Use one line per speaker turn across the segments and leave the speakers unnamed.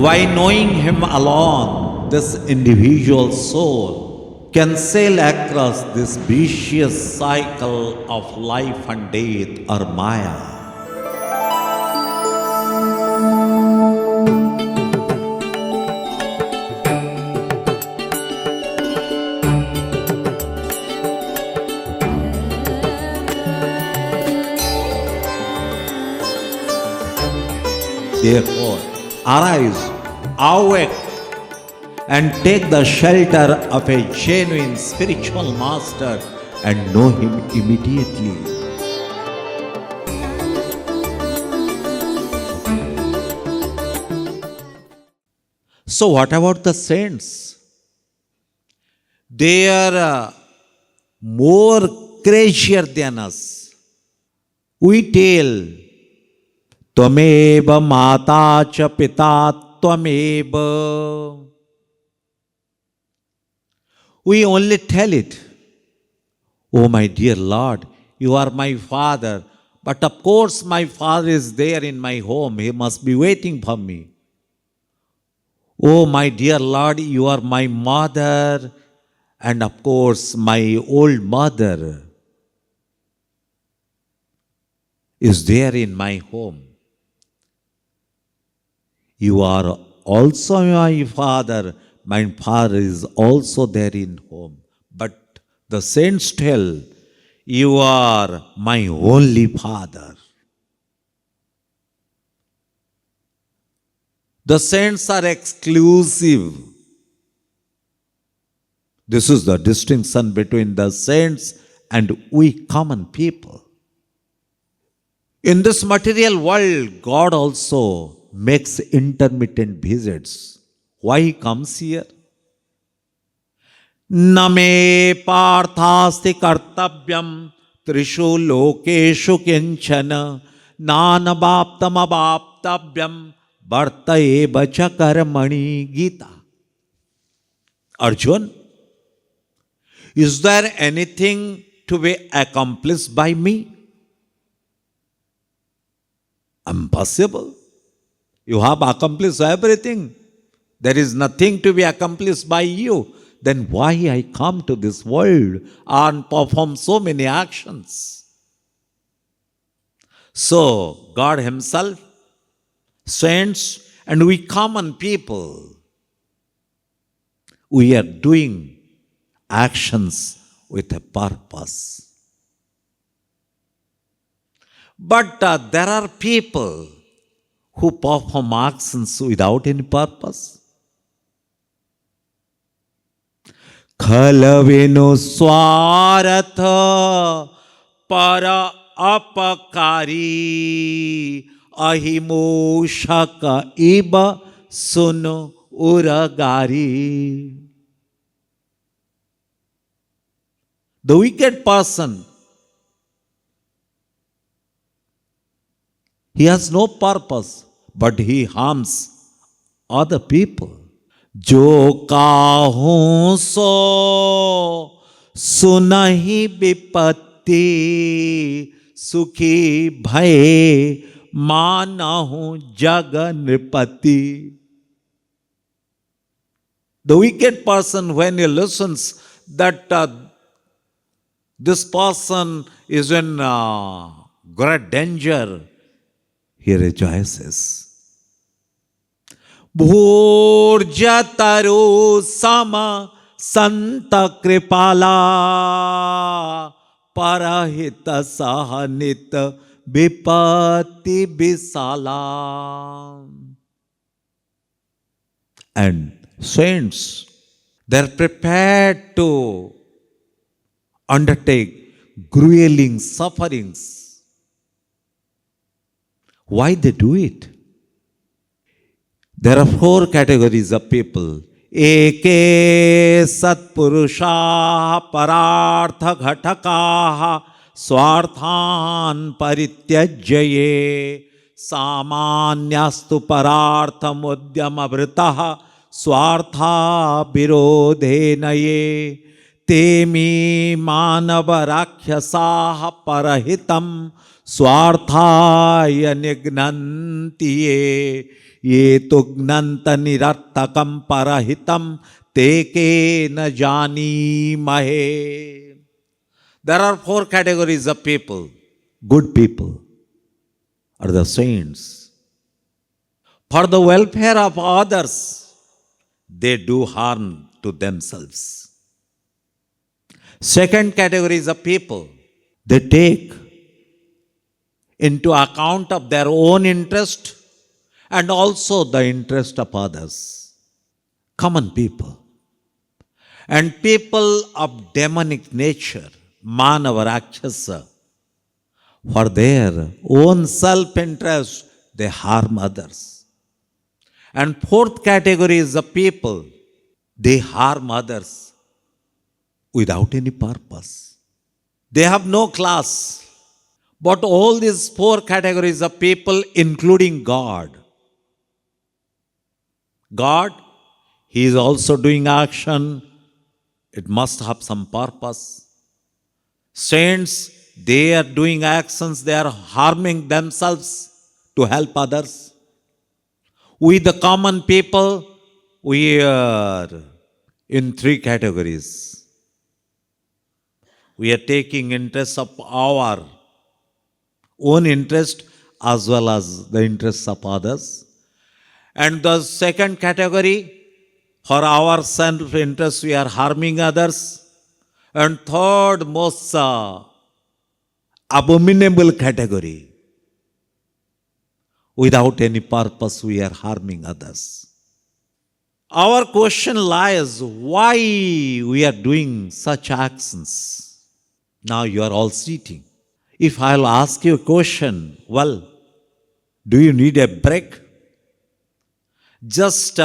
By knowing him alone, this individual soul can sail across this vicious cycle of life and death or Maya. Therefore, arise, awake, and take the shelter of a genuine spiritual master and know him immediately. So, what about the saints? They are more crazier than us. We tell, Tvameva mata cha pita tvameva. We only tell it. Oh, my dear Lord, you are my father. But of course, my father is there in my home. He must be waiting for me. Oh, my dear Lord, you are my mother. And of course, my old mother is there in my home. You are also my father. My father is also there in home. But the saints tell, you are my only father. The saints are exclusive. This is the distinction between the saints and we common people. In this material world, God also makes intermittent visits. Why he comes here? Name parthasti kartavyam trishu lokeshu kinchana nanabhaptam abhaptavyam varta eva cha karmani. Gita. Arjun, is there anything to be accomplished by me? Impossible. You have accomplished everything. There is nothing to be accomplished by you. Then why I come to this world and perform so many actions? So, God himself, saints, and we common people, we are doing actions with a purpose. But there are people who perform actions without any purpose. Khalavenu swaratha para apakari ahimoshaka iba sunu uragari. The wicked person, he has no purpose, but he harms other people. Jo kahun so sunahi vipatti sukhi bhaye manahu jaganripati. The wicked person, when he listens that this person is in great danger, he rejoices. Bhurjataru sama santa kripala parahita sahanita vipati bisala. And saints, they are prepared to undertake grueling sufferings. Why they do it? There are 4 categories of people. Eke satpurusha parartha ghatakaha swarthan parityajyaye samanyastu parartha mudyamavritaha swartha virodhenaye temi manava rakshasaha parahitam स्वार्थाय निघ्नन्ति ये तु घ्नन्त निरर्थकं परहितं ते के न जानीमहे. There are four categories of people. Good people are the saints. For the welfare of others, they do harm to themselves. Second category is of people. They take into account of their own interest and also the interest of others. Common people. And people of demonic nature, Manava Rakshasa, for their own self-interest, they harm others. And fourth category is the people, they harm others without any purpose. They have no class. But all these four categories of people, including God, He is also doing action. It must have some purpose. Saints, they are doing actions, they are harming themselves to help others. We, the common people, we are in three categories. We are taking interest of our own interest as well as the interests of others. And the second category, for our self-interest, we are harming others. And third, most abominable category, without any purpose, we are harming others. Our question lies, why we are doing such actions? Now you are all sitting. If I'll ask you a question, well, do you need a break? Just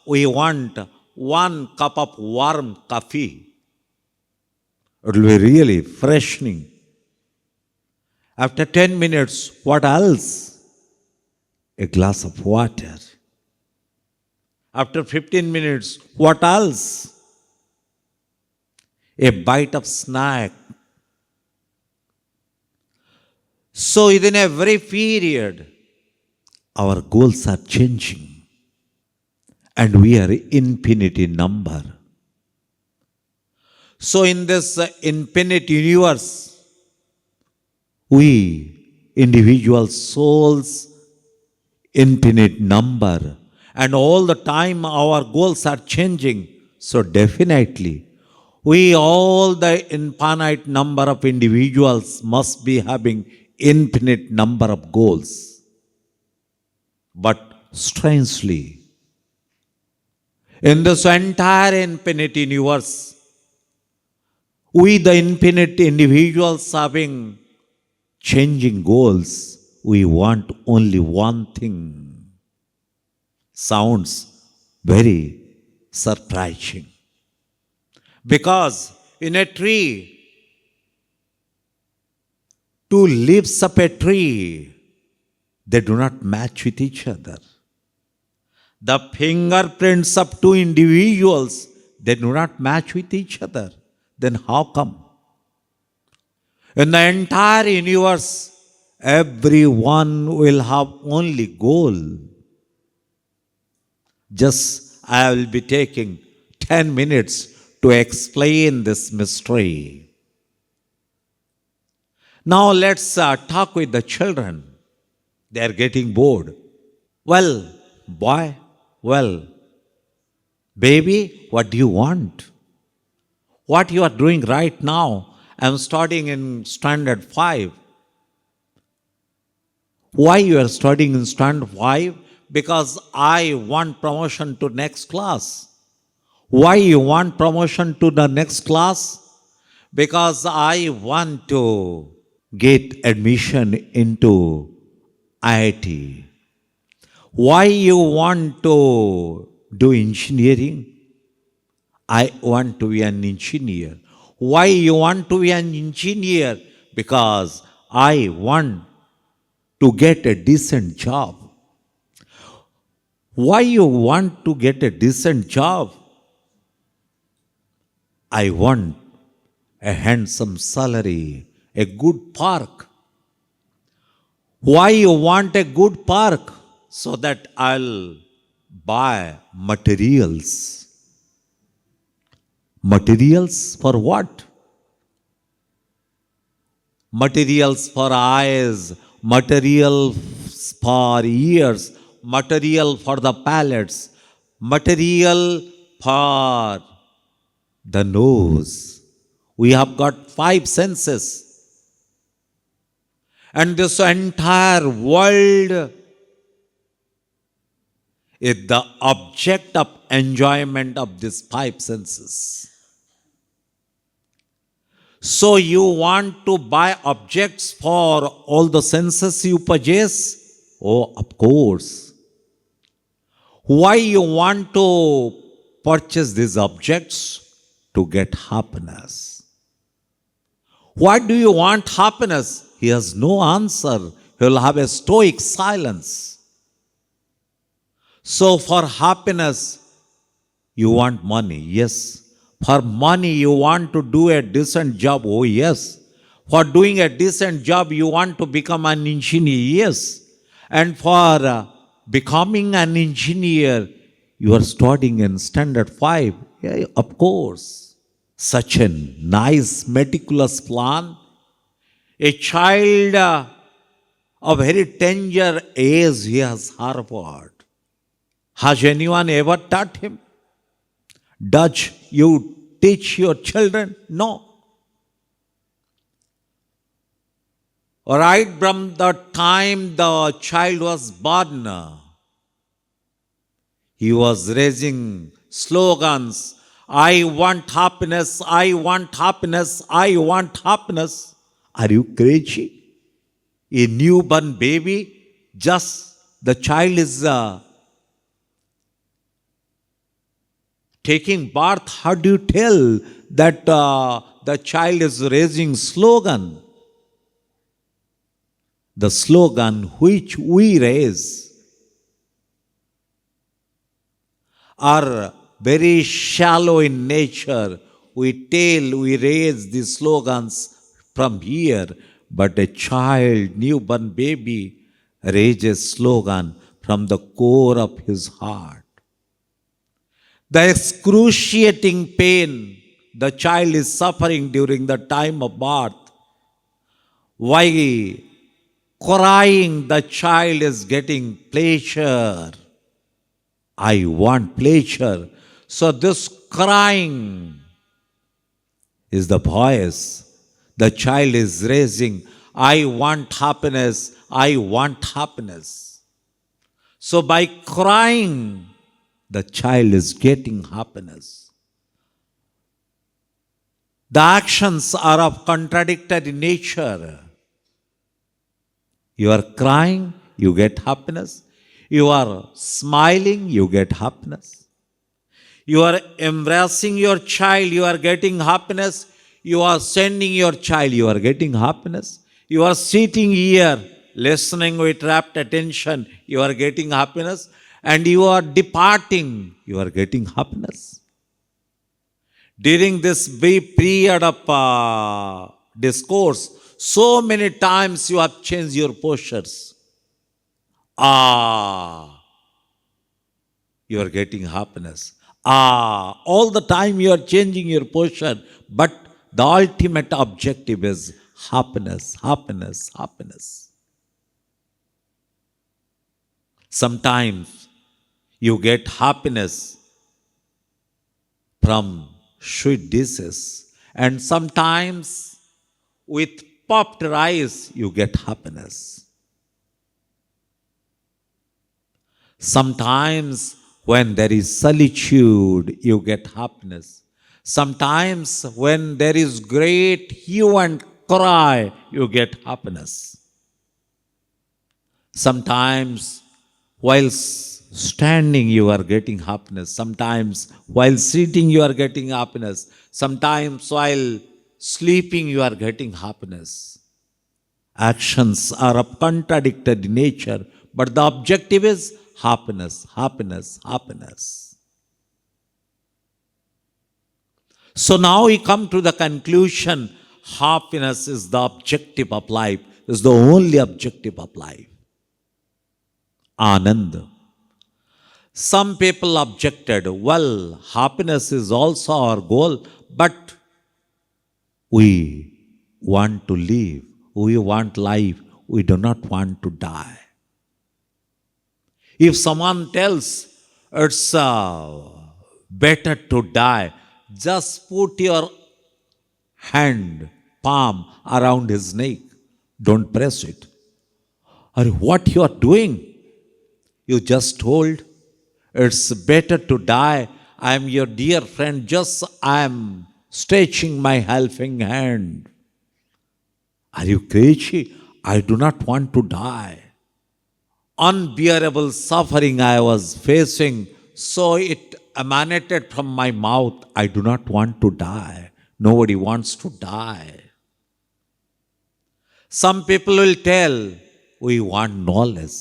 we want 1 cup of warm coffee. It will be really freshening. After 10 minutes, what else? A glass of water. After 15 minutes, what else? A bite of snack. So within every period, our goals are changing. And we are infinite in number. So in this infinite universe, we, individual souls, infinite number, and all the time our goals are changing. So definitely, we all the infinite number of individuals must be having infinite number of goals. But strangely, in this entire infinite universe, we the infinite individuals having changing goals, we want only one thing. Sounds very surprising. Because in a tree, two leaves of a tree, they do not match with each other. The fingerprints of two individuals, they do not match with each other. Then how come? In the entire universe, everyone will have only goal. Just I will be taking 10 minutes to explain this mystery. Now let's talk with the children. They are getting bored. Well, boy, well, baby, what do you want? What you are doing right now? I am studying in standard 5. Why you are studying in standard 5? Because I want promotion to next class. Why you want promotion to the next class? Because I want to get admission into IIT. Why you want to do engineering? I want to be an engineer. Why you want to be an engineer? Because I want to get a decent job. Why you want to get a decent job? I want a handsome salary, a good park. Why you want a good park? So that I'll buy materials. Materials for what? Materials for eyes, materials for ears, material for the palates, material for the nose. We have got 5 senses. And this entire world is the object of enjoyment of these 5 senses. So you want to buy objects for all the senses you possess? Oh, of course. Why you want to purchase these objects? To get happiness. Why do you want happiness? He has no answer. He will have a stoic silence. So for happiness, you want money, yes. For money, you want to do a decent job, oh yes. For doing a decent job, you want to become an engineer, yes. And for becoming an engineer, you are studying in standard 5, yeah, of course. Such a nice, meticulous plan. A child of very tender age, he has harbored. Has anyone ever taught him? Does you teach your children? No. Right from the time the child was born, he was raising slogans. I want happiness, I want happiness, I want happiness. Are you crazy? A newborn baby, just the child is taking birth, how do you tell that the child is raising slogan? The slogan which we raise are very shallow in nature. We raise these slogans from here, but a child, newborn baby, raises slogan from the core of his heart. The excruciating pain the child is suffering during the time of birth. Why crying the child is getting pleasure. I want pleasure. So this crying is the voice the child is raising. I want happiness. I want happiness. So by crying, the child is getting happiness. The actions are of contradictory nature. You are crying, you get happiness. You are smiling, you get happiness. You are embracing your child, you are getting happiness. You are sending your child, you are getting happiness. You are sitting here, listening with rapt attention, you are getting happiness. And you are departing, you are getting happiness. During this brief period of discourse, so many times you have changed your postures. You are getting happiness. All the time you are changing your posture, but the ultimate objective is happiness, happiness, happiness. Sometimes you get happiness from sweet dishes, and sometimes with puffed rice you get happiness. Sometimes when there is solitude you get happiness. Sometimes when there is great hue and cry you get happiness. Sometimes while standing you are getting happiness. Sometimes while sitting you are getting happiness. Sometimes while sleeping you are getting happiness. Actions are of contradictory nature, but the objective is happiness, happiness, happiness. So now we come to the conclusion, happiness is the objective of life. is the only objective of life. Anand. Some people objected, well, happiness is also our goal, but we want to live, we want life, we do not want to die. If someone tells it's better to die, just put your hand, palm around his neck. Don't press it. Or what you are doing? You just told it's better to die. I am your dear friend. Just I am stretching my helping hand. Are you crazy? I do not want to die. Unbearable suffering I was facing, so it emanated from my mouth. I do not want to die. Nobody wants to die. Some people will tell, we want knowledge.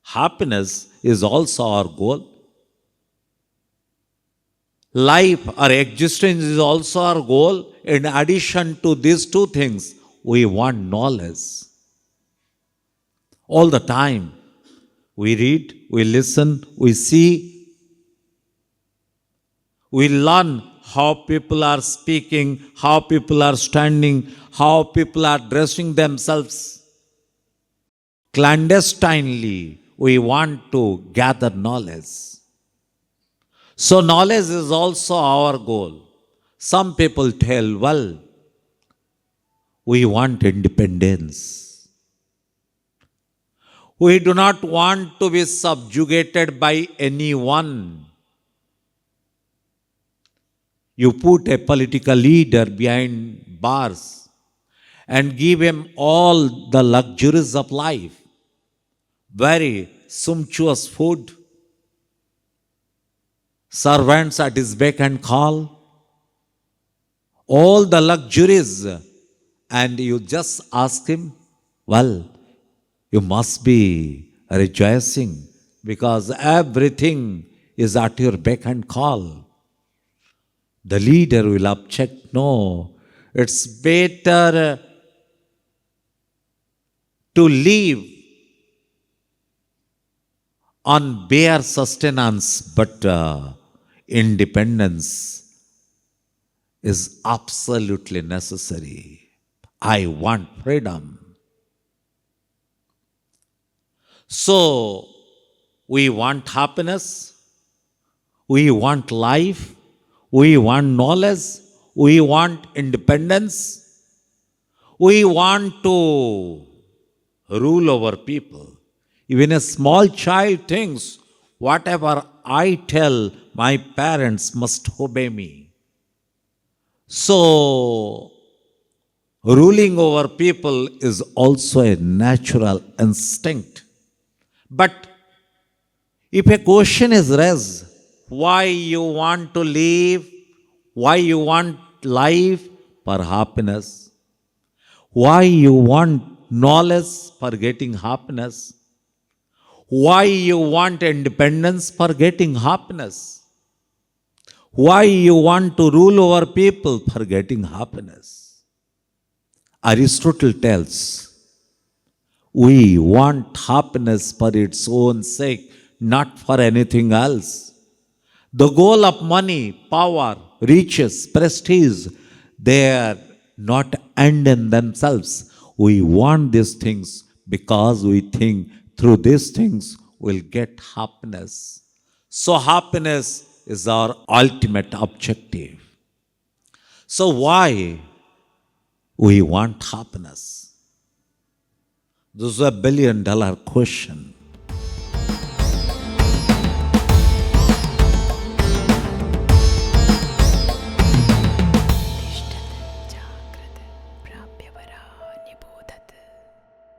Happiness is also our goal. Life or existence is also our goal. In addition to these two things, we want knowledge. All the time, we read, we listen, we see, we learn how people are speaking, how people are standing, how people are dressing themselves. Clandestinely, we want to gather knowledge. So knowledge is also our goal. Some people tell, well, we want independence. We do not want to be subjugated by anyone. You put a political leader behind bars and give him all the luxuries of life, very sumptuous food, servants at his beck and call, all the luxuries, and you just ask him, well, you must be rejoicing because everything is at your beck and call. The leader will object, no, it's better to live on bare sustenance, but independence is absolutely necessary. I want freedom. So, we want happiness, we want life, we want knowledge, we want independence, we want to rule over people. Even a small child thinks, whatever I tell, my parents must obey me. So, ruling over people is also a natural instinct. But if a question is raised, why you want to live, why you want life for happiness, why you want knowledge for getting happiness, why you want independence for getting happiness, why you want to rule over people for getting happiness. Aristotle tells, we want happiness for its own sake, not for anything else. The goal of money, power, riches, prestige, they are not end in themselves. We want these things because we think through these things we'll get happiness. So happiness is our ultimate objective. So why we want happiness? This is $1 billion question.